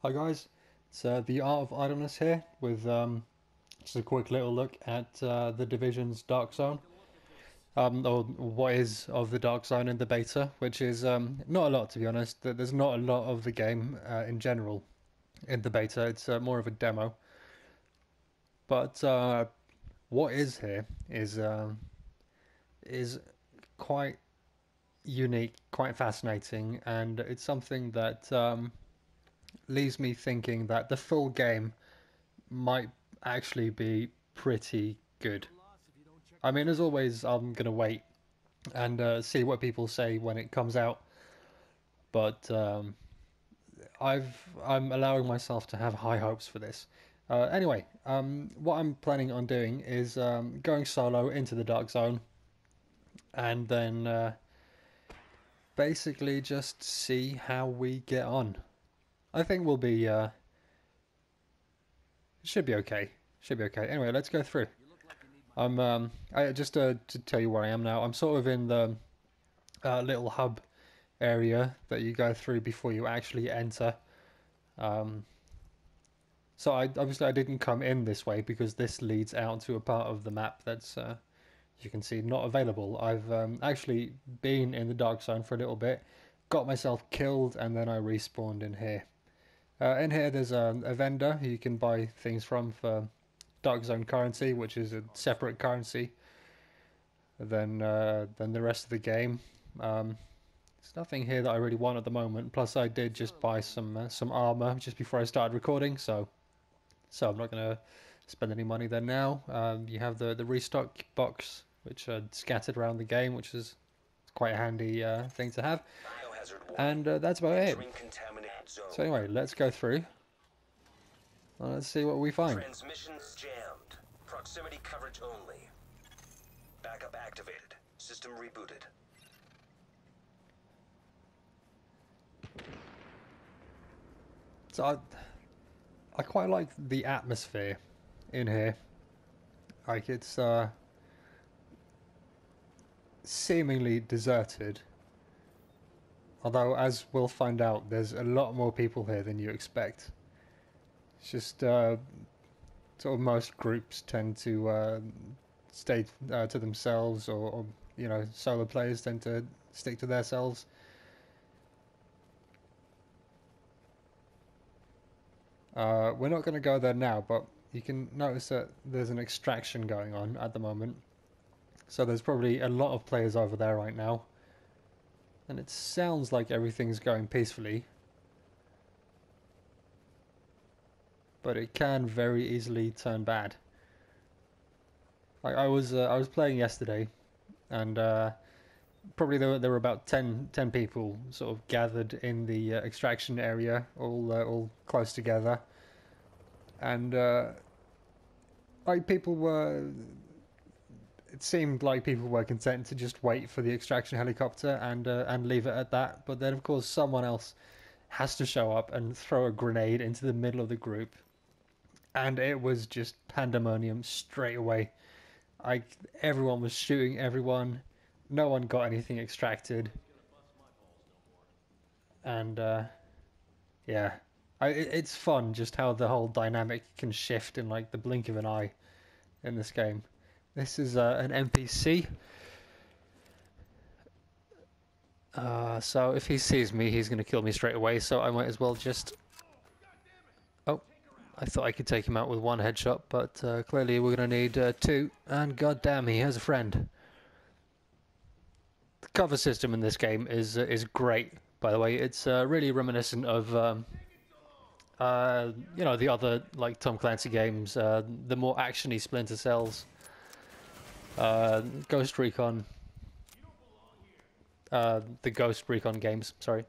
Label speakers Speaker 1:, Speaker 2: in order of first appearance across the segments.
Speaker 1: Hi guys, it's the Art of Idleness here with just a quick little look at the Division's Dark Zone, or what is of the Dark Zone in the beta, which is not a lot to be honest. There's not a lot of the game in general in the beta. It's more of a demo. But what is here is quite unique, quite fascinating, and it's something that leaves me thinking that the full game might actually be pretty good. I mean, as always, I'm gonna wait and see what people say when it comes out. But I'm allowing myself to have high hopes for this. Anyway, what I'm planning on doing is going solo into the Dark Zone, and then basically just see how we get on. I think we'll be should be okay. Should be okay. Anyway, let's go through. I just to tell you where I am now. I'm sort of in the little hub area that you go through before you actually enter. Um, so obviously I didn't come in this way because this leads out to a part of the map that's you can see not available. I've actually been in the Dark Zone for a little bit, got myself killed, and then I respawned in here. In here there's a vendor who you can buy things from for Dark Zone currency, which is a separate currency than the rest of the game. There's nothing here that I really want at the moment. Plus, I did just buy some armor just before I started recording, so I'm not gonna spend any money there now. You have the restock box, which are scattered around the game, which is quite a handy thing to have. And that's about it. So anyway, let's go through. Let's see what we find.
Speaker 2: Transmissions jammed. Proximity coverage only. Backup activated. System rebooted.
Speaker 1: So I quite like the atmosphere in here. Like it's seemingly deserted. Although, as we'll find out, there's a lot more people here than you expect. It's just sort of most groups tend to stay to themselves, or you know, solo players tend to stick to themselves. We're not going to go there now, but you can notice that there's an extraction going on at the moment. So there's probably a lot of players over there right now. And it sounds like everything's going peacefully. But it can very easily turn bad. Like I was playing yesterday, and probably there were about 10 people sort of gathered in the extraction area, all close together, and like people were. It seemed like people were content to just wait for the extraction helicopter and leave it at that. But then, of course, someone else has to show up and throw a grenade into the middle of the group, and it was just pandemonium straight away. Everyone was shooting everyone. No one got anything extracted, and yeah, it's fun just how the whole dynamic can shift in like the blink of an eye in this game. This is an NPC. So if he sees me, he's going to kill me straight away, so I might as well just... Oh, I thought I could take him out with one headshot, but clearly we're going to need two, and goddamn, he has a friend. The cover system in this game is great, by the way. It's really reminiscent of, you know, the other, like, Tom Clancy games, the more actiony Splinter Cells, Ghost Recon, the Ghost Recon games, sorry.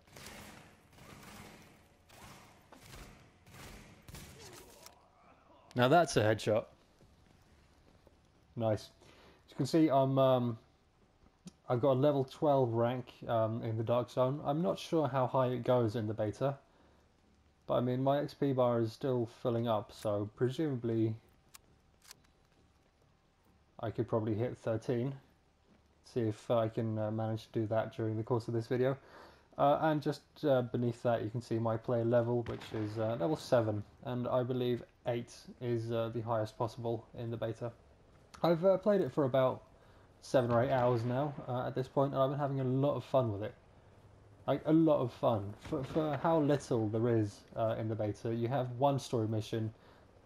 Speaker 1: Now that's a headshot. Nice. As you can see, I've got a level 12 rank in the Dark Zone. I'm not sure how high it goes in the beta, but I mean my XP bar is still filling up, so presumably I could probably hit 13. See if I can manage to do that during the course of this video. And just beneath that you can see my player level, which is level 7, and I believe 8 is the highest possible in the beta. I've played it for about 7 or 8 hours now at this point, and I've been having a lot of fun with it. Like, a lot of fun. For how little there is in the beta, you have one story mission,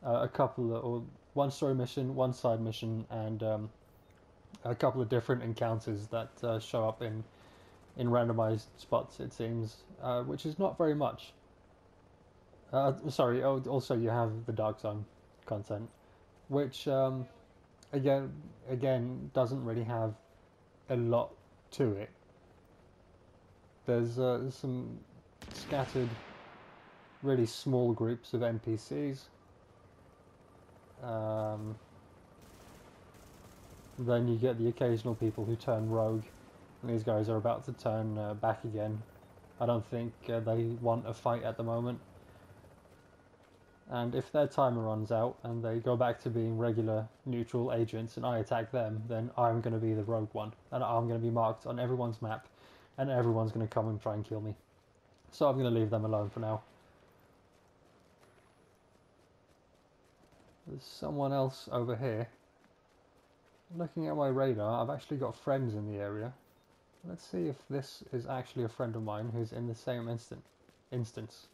Speaker 1: or one story mission, one side mission, and a couple of different encounters that show up in randomized spots, it seems, which is not very much. Sorry, also you have the Dark Zone content, which again doesn't really have a lot to it. There's some scattered, really small groups of NPCs. Then you get the occasional people who turn rogue, and these guys are about to turn back again. I don't think they want a fight at the moment. And if their timer runs out and they go back to being regular neutral agents and I attack them, then I'm going to be the rogue one. And I'm going to be marked on everyone's map, and everyone's going to come and try and kill me. So I'm going to leave them alone for now. There's someone else over here. Looking at my radar, I've actually got friends in the area. Let's see if this is actually a friend of mine who's in the same instance.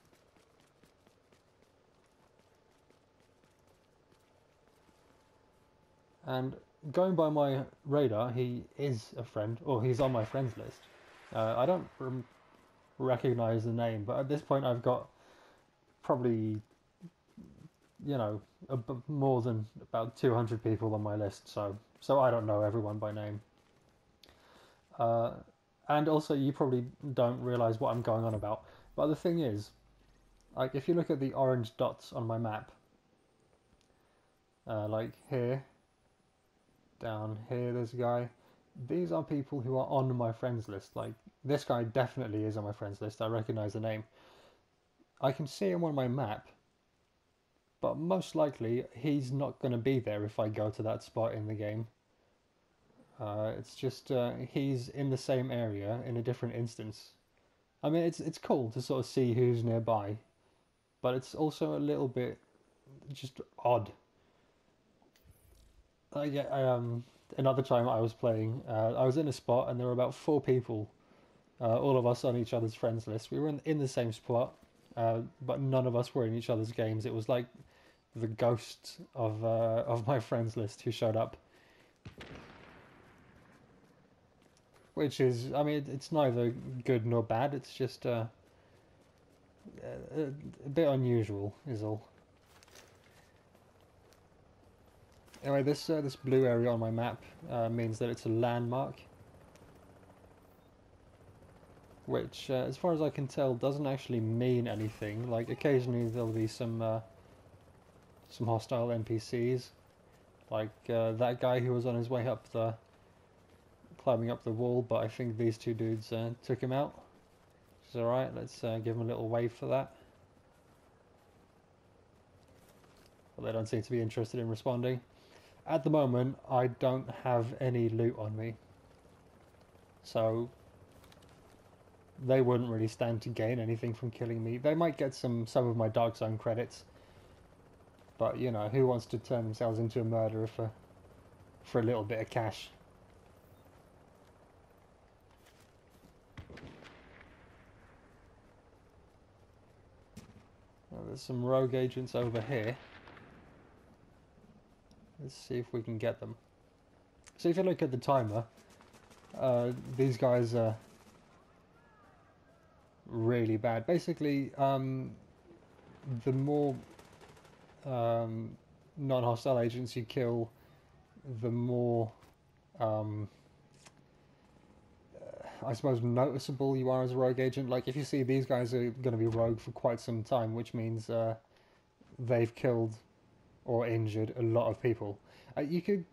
Speaker 1: And going by my radar, he is a friend, or he's on my friends list. I don't recognize the name, but at this point I've got probably, more than about 200 people on my list, so I don't know everyone by name. And also, you probably don't realize what I'm going on about. But the thing is, like, if you look at the orange dots on my map, like here, down here, there's a guy. These are people who are on my friends list. Like, this guy definitely is on my friends list. I recognize the name. I can see him on my map, but most likely he's not going to be there if I go to that spot in the game. It's just he's in the same area in a different instance. I mean, it's cool to sort of see who's nearby, but it's also a little bit just odd. Another time I was playing, I was in a spot and there were about 4 people, all of us on each other's friends list. We were in the same spot, but none of us were in each other's games. It was like the ghost of my friends list who showed up. Which is, I mean, it's neither good nor bad. It's just a bit unusual, is all. Anyway, this blue area on my map means that it's a landmark, which, as far as I can tell, doesn't actually mean anything. Like, occasionally there'll be some hostile NPCs, like that guy who was on his way up climbing up the wall, but I think these 2 dudes took him out. Which is alright, let's give him a little wave for that. But they don't seem to be interested in responding. At the moment, I don't have any loot on me, so they wouldn't really stand to gain anything from killing me. They might get some of my Dark Zone credits, but who wants to turn themselves into a murderer for a little bit of cash? Well, there's some rogue agents over here. Let's see if we can get them. So if you look at the timer, these guys are really bad. Basically, the more non-hostile agents you kill, the more, I suppose, noticeable you are as a rogue agent. Like, if you see these guys are going to be rogue for quite some time, which means they've killed or injured a lot of people. You could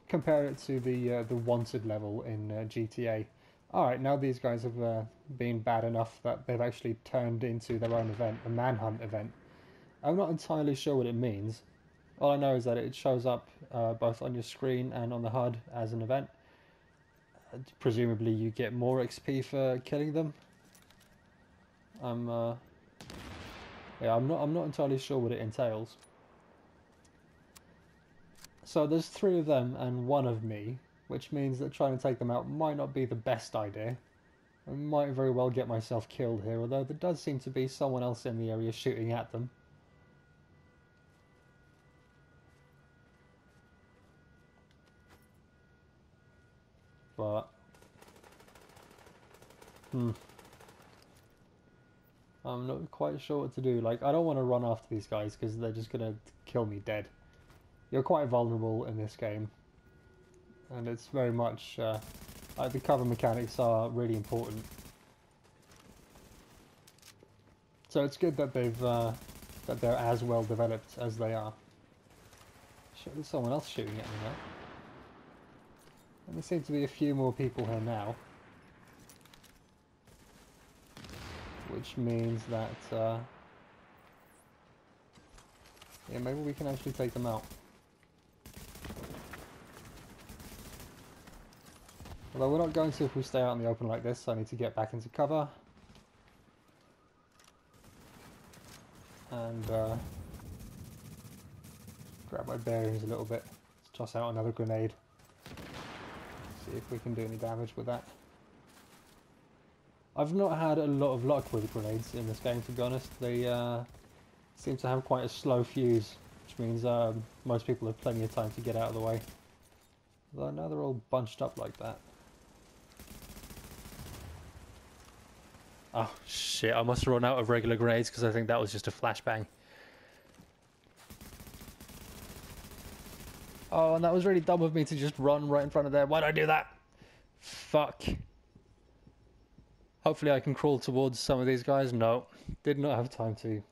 Speaker 1: compare it to the wanted level in GTA. Alright, now these guys have been bad enough that they've actually turned into their own event, a manhunt event. I'm not entirely sure what it means. All I know is that it shows up both on your screen and on the HUD as an event. Presumably you get more XP for killing them. I'm yeah, I'm not entirely sure what it entails. So there's 3 of them and 1 of me, which means that trying to take them out might not be the best idea. I might very well get myself killed here, although there does seem to be someone else in the area shooting at them. But I'm not quite sure what to do. Like, I don't want to run after these guys because they're just gonna kill me dead. You're quite vulnerable in this game, and it's very much like the cover mechanics are really important. So it's good that they're as well developed as they are. Sure, there's someone else shooting at me now. And there seem to be a few more people here now, which means that yeah, maybe we can actually take them out. Although we're not going to if we stay out in the open like this, so I need to get back into cover. And grab my bearings a little bit. Let's toss out another grenade. See if we can do any damage with that. I've not had a lot of luck with grenades in this game, to be honest. They seem to have quite a slow fuse, which means most people have plenty of time to get out of the way. Although now they're all bunched up like that. Oh shit, I must have run out of regular grenades because I think that was just a flashbang. Oh, and that was really dumb of me to just run right in front of there. Why'd I do that? Fuck. Hopefully I can crawl towards some of these guys. No, did not have time to.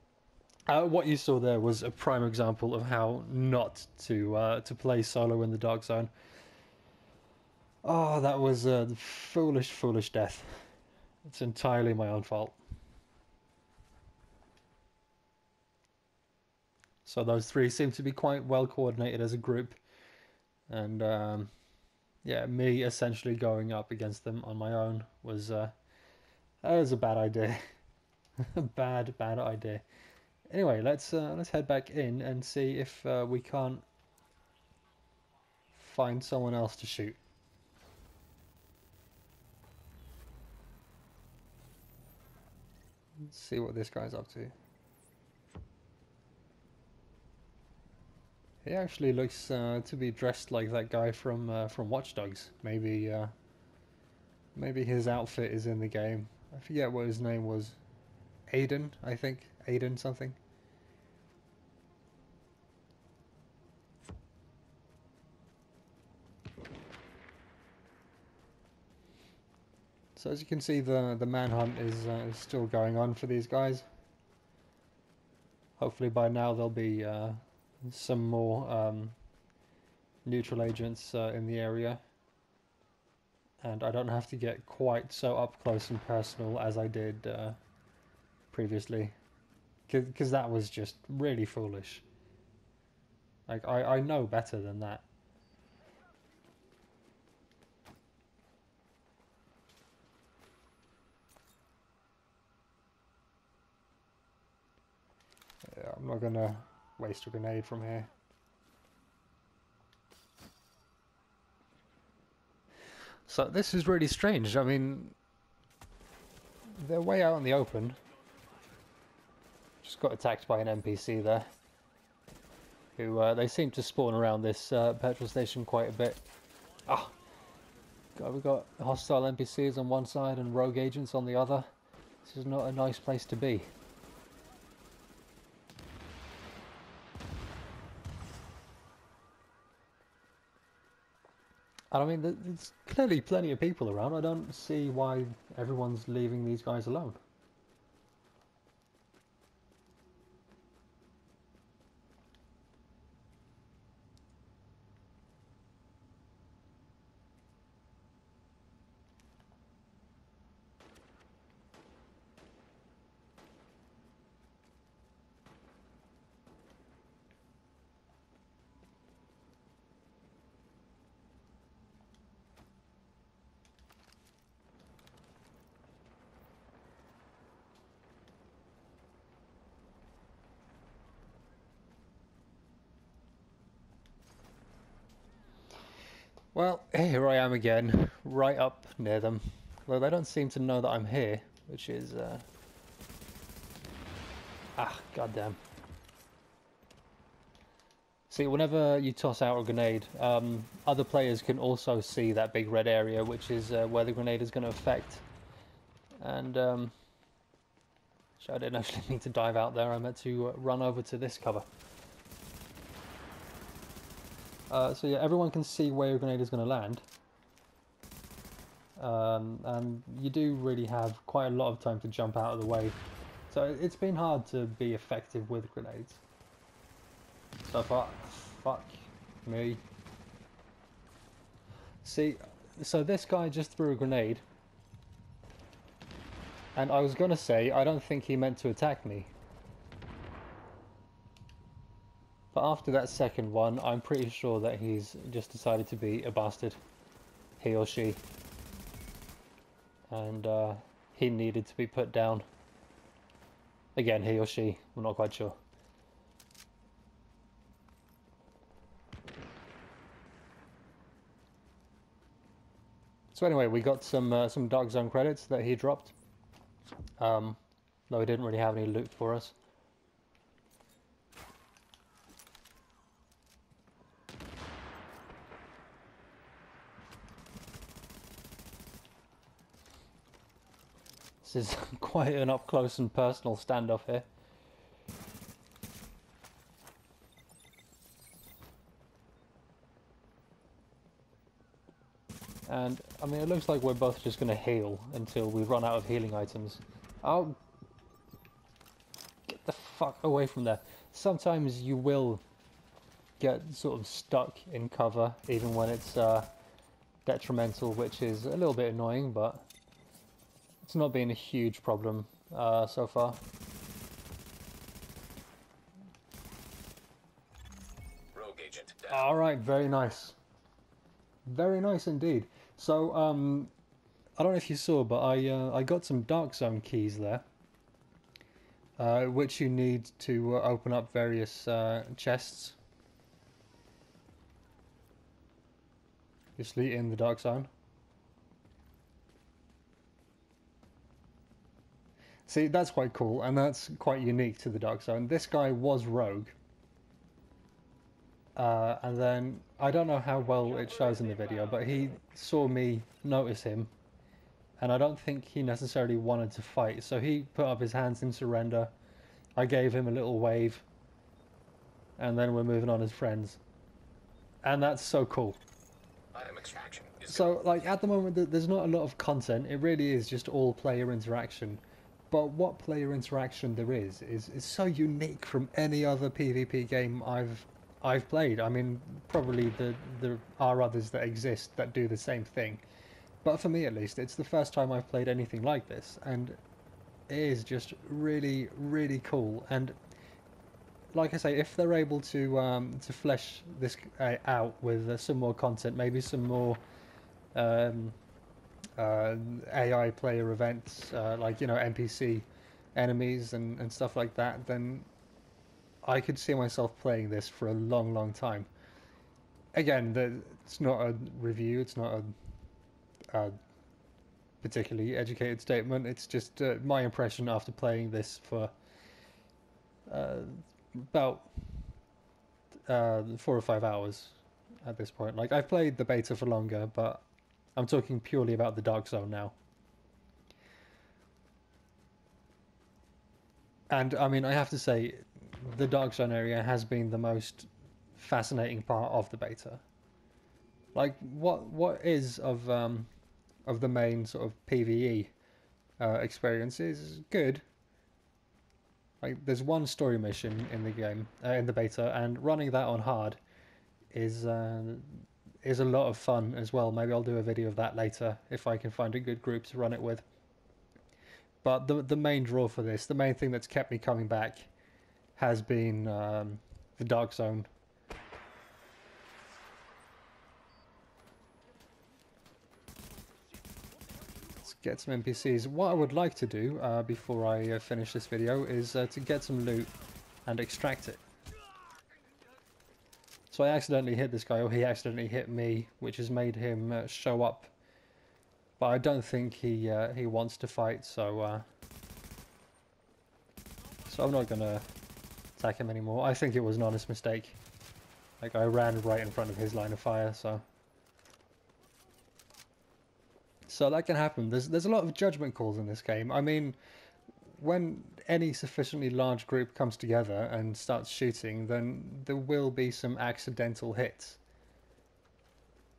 Speaker 1: What you saw there was a prime example of how not to play solo in the dark zone. Oh, that was a foolish, foolish death. It's entirely my own fault. So those 3 seem to be quite well coordinated as a group. And yeah, me essentially going up against them on my own was that was a bad idea. A bad idea. Anyway, let's head back in and see if we can't find someone else to shoot. Let's see what this guy's up to. He actually looks to be dressed like that guy from Watch Dogs. Maybe maybe his outfit is in the game. I forget what his name was. Aiden, I think. Aiden something. So as you can see, the manhunt is still going on for these guys. Hopefully by now there'll be some more neutral agents in the area, and I don't have to get quite so up close and personal as I did previously, because that was just really foolish. Like, I know better than that. Yeah, I'm not gonna waste a grenade from here. So this is really strange. I mean, they're way out in the open. Just got attacked by an NPC there. Who they seem to spawn around this petrol station quite a bit. Ah, God, we've got hostile NPCs on one side and rogue agents on the other. This is not a nice place to be. And I mean, there's clearly plenty of people around. I don't see why everyone's leaving these guys alone. Well, here I am again, right up near them. Though they don't seem to know that I'm here, which is, goddamn. See, whenever you toss out a grenade, other players can also see that big red area, which is where the grenade is going to affect. And, so I didn't actually need to dive out there, I meant to run over to this cover. So yeah, everyone can see where your grenade is going to land. And you do really have quite a lot of time to jump out of the way. So it's been hard to be effective with grenades. So far, fuck me. See, so this guy just threw a grenade. And I was gonna say, I don't think he meant to attack me. But after that second one, I'm pretty sure that he's just decided to be a bastard. He or she. And he needed to be put down. Again, he or she, I'm not quite sure. So anyway, we got some Dark Zone credits that he dropped. Though he didn't really have any loot for us. This is quite an up close and personal standoff here. And, I mean, it looks like we're both just going to heal until we run out of healing items. Oh! Get the fuck away from there. Sometimes you will get sort of stuck in cover, even when it's detrimental, which is a little bit annoying, but it's not been a huge problem so far.
Speaker 2: Rogue agent down.
Speaker 1: Alright, very nice. Very nice indeed. So, I don't know if you saw, but I got some Dark Zone keys there. Which you need to open up various chests. Obviously in the Dark Zone. See, that's quite cool, and that's quite unique to the Dark Zone. This guy was rogue. And then, I don't know how well it shows in the video, but he saw me notice him. And I don't think he necessarily wanted to fight, so he put up his hands in surrender. I gave him a little wave. And then we're moving on as friends. And that's so cool.
Speaker 2: Item extraction is
Speaker 1: So, like, at the moment, there's not a lot of content. It really is just all player interaction. But what player interaction there is so unique from any other PvP game I've played. I mean, probably there are others that exist that do the same thing. But for me, at least, it's the first time I've played anything like this. And it is just really, really cool. And like I say, if they're able to flesh this out with some more content, maybe some more AI player events, like, you know, NPC enemies and stuff like that, then I could see myself playing this for a long, long time. Again, it's not a review, it's not a particularly educated statement, it's just my impression after playing this for about 4 or 5 hours at this point. Like, I've played the beta for longer, but I'm talking purely about the Dark Zone now. And, I mean, I have to say, the Dark Zone area has been the most fascinating part of the beta. Like, what is of the main sort of PvE experience is good. Like, there's one story mission in the game, in the beta, and running that on hard is a lot of fun as well. Maybe I'll do a video of that later if I can find a good group to run it with. But the main draw for this, the main thing that's kept me coming back, has been the Dark Zone. Let's get some NPCs. What I would like to do before I finish this video is to get some loot and extract it. So I accidentally hit this guy, or he accidentally hit me, which has made him show up. But I don't think he wants to fight, so I'm not gonna attack him anymore. I think it was an honest mistake. Like, I ran right in front of his line of fire, so that can happen. There's a lot of judgment calls in this game. I mean, when any sufficiently large group comes together and starts shooting, then there will be some accidental hits.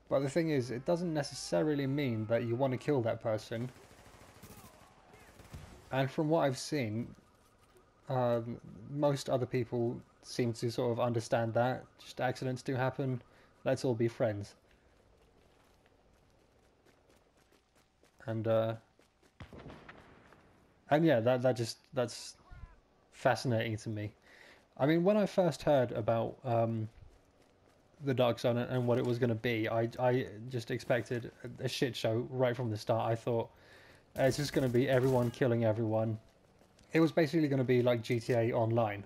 Speaker 1: But the thing is, it doesn't necessarily mean that you want to kill that person. And from what I've seen, most other people seem to sort of understand that. Just accidents do happen. Let's all be friends. And yeah, that's fascinating to me. I mean, when I first heard about the Dark Zone and what it was going to be, I just expected a shit show right from the start. I thought it's just going to be everyone killing everyone. It was basically going to be like GTA Online,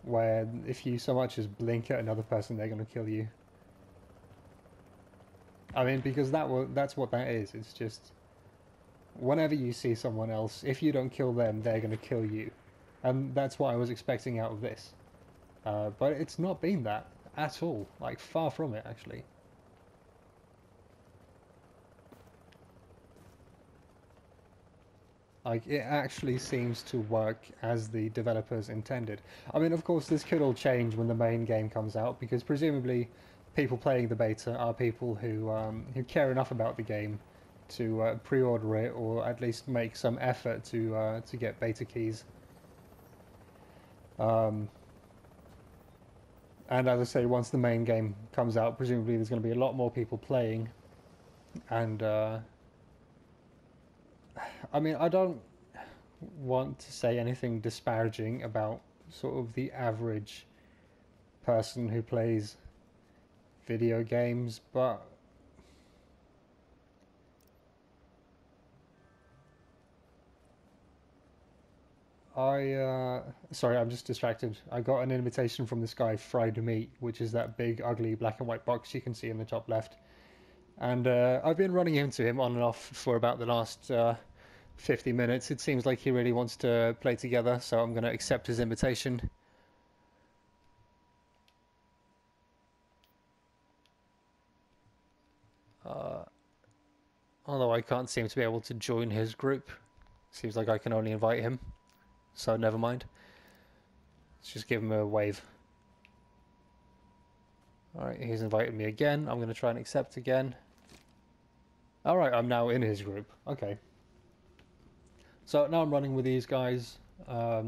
Speaker 1: where if you so much as blink at another person, they're going to kill you. I mean, because that's what that is. It's just whenever you see someone else, if you don't kill them, they're going to kill you. And that's what I was expecting out of this. But it's not been that at all. Like, far from it, actually. Like, it actually seems to work as the developers intended. I mean, of course, this could all change when the main game comes out, because presumably people playing the beta are people who care enough about the game to pre-order it, or at least make some effort to get beta keys. And as I say, once the main game comes out, presumably there's going to be a lot more people playing. And I mean, I don't want to say anything disparaging about sort of the average person who plays video games, but sorry, I'm just distracted. I got an invitation from this guy, Fried Meat, which is that big, ugly black and white box you can see in the top left. And I've been running into him on and off for about the last 50 minutes. It seems like he really wants to play together, so I'm going to accept his invitation. Although I can't seem to be able to join his group. Seems like I can only invite him. So never mind. Let's just give him a wave. Alright, he's invited me again. I'm going to try and accept again. Alright, I'm now in his group. Okay. So now I'm running with these guys. At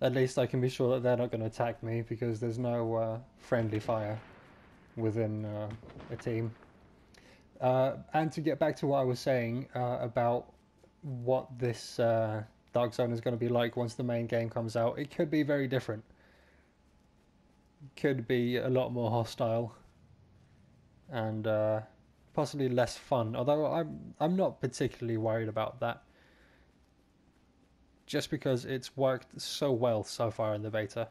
Speaker 1: least I can be sure that they're not going to attack me, because there's no friendly fire within a team. And to get back to what I was saying about what this Dark Zone is going to be like once the main game comes out, it could be very different. Could be a lot more hostile and possibly less fun. Although I'm not particularly worried about that, just because it's worked so well so far in the beta.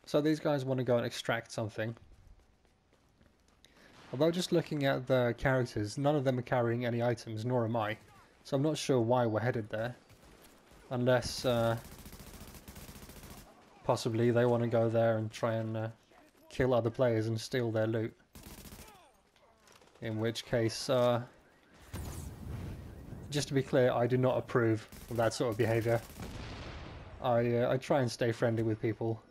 Speaker 1: So these guys want to go and extract something. Although just looking at the characters, none of them are carrying any items, nor am I. So I'm not sure why we're headed there. Unless possibly they want to go there and try and kill other players and steal their loot. In which case, just to be clear, I do not approve of that sort of behaviour. I try and stay friendly with people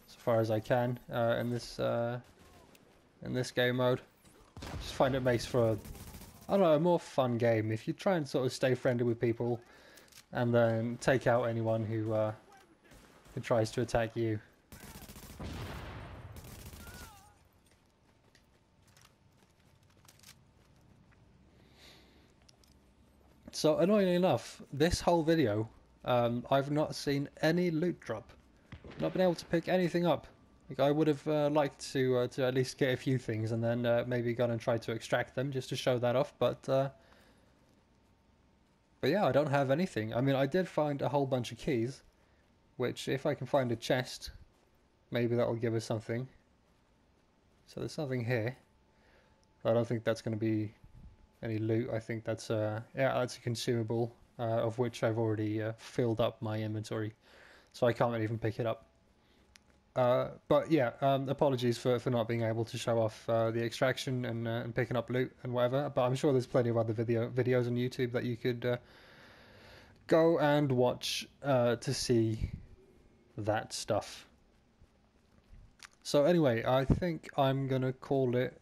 Speaker 1: as far as I can in this game mode. Just find it makes for, I don't know, a more fun game if you try and sort of stay friendly with people and then take out anyone who tries to attack you. So annoyingly enough, this whole video, I've not seen any loot drop. Not been able to pick anything up. Like, I would have liked to at least get a few things and then maybe gone and tried to extract them just to show that off. But yeah, I don't have anything. I mean, I did find a whole bunch of keys, which if I can find a chest, maybe that'll give us something. So there's something here. I don't think that's going to be any loot. I think that's yeah, that's a consumable, of which I've already filled up my inventory, so I can't even pick it up. But yeah, apologies for not being able to show off the extraction and picking up loot and whatever. But I'm sure there's plenty of other videos on YouTube that you could go and watch to see that stuff. So anyway, I think I'm gonna call it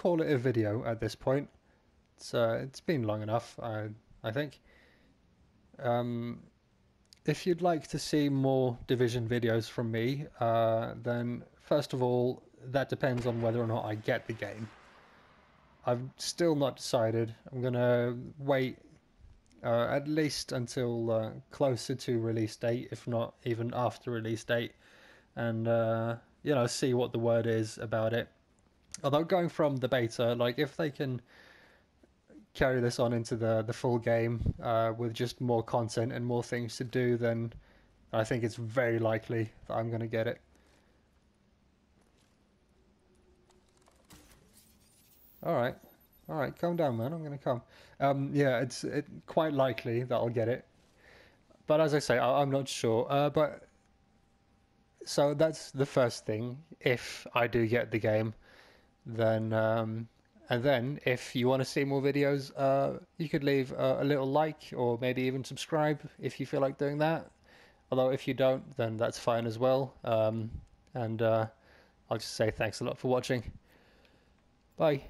Speaker 1: a video at this point. It's been long enough, I think. If you'd like to see more Division videos from me, then first of all, that depends on whether or not I get the game. I've still not decided. I'm gonna wait at least until closer to release date, if not even after release date, and you know, see what the word is about it. Although going from the beta, like if they can carry this on into the full game with just more content and more things to do, then I think it's very likely that I'm going to get it. Alright, alright, calm down, man, I'm going to come. Yeah, it's quite likely that I'll get it. But as I say, I'm not sure. But so that's the first thing. If I do get the game, then and then if you want to see more videos, you could leave a little like or maybe even subscribe if you feel like doing that. Although if you don't, then that's fine as well. And I'll just say thanks a lot for watching. Bye.